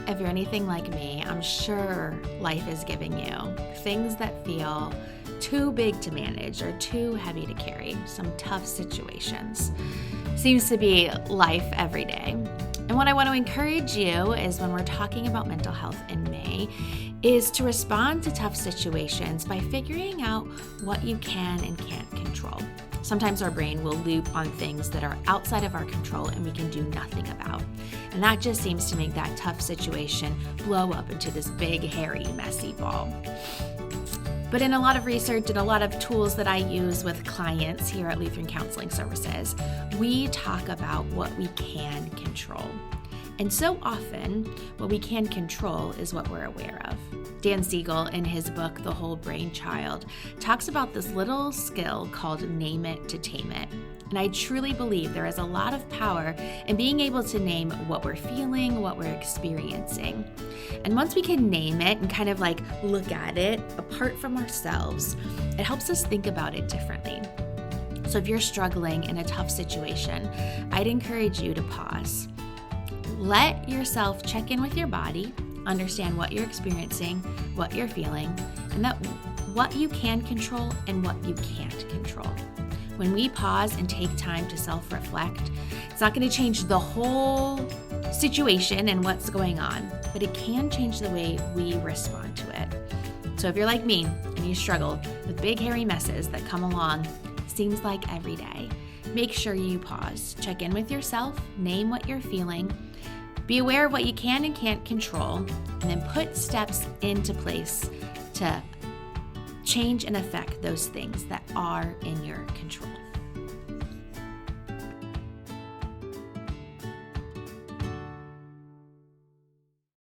If you're anything like me, I'm sure life is giving you things that feel too big to manage or too heavy to carry, some tough situations. Seems to be life every day. And what I want to encourage you is when we're talking about mental health in May is to respond to tough situations by figuring out what you can and can't control. Sometimes our brain will loop on things that are outside of our control and we can do nothing about. And that just seems to make that tough situation blow up into this big, hairy, messy ball. But in a lot of research and a lot of tools that I use with clients here at Lutheran Counseling Services, we talk about what we can control. And so often, what we can control is what we're aware of. Dan Siegel, in his book, The Whole Brain Child, talks about this little skill called name it to tame it. And I truly believe there is a lot of power in being able to name what we're feeling, what we're experiencing. And once we can name it and kind of like look at it apart from ourselves, it helps us think about it differently. So if you're struggling in a tough situation, I'd encourage you to pause. Let yourself check in with your body, understand what you're experiencing, what you're feeling, and that what you can control and what you can't control. When we pause and take time to self-reflect, it's not going to change the whole situation and what's going on, but it can change the way we respond to it. So if you're like me and you struggle with big hairy messes that come along, seems like every day, make sure you pause, check in with yourself, name what you're feeling, be aware of what you can and can't control, and then put steps into place to change and affect those things that are in your control.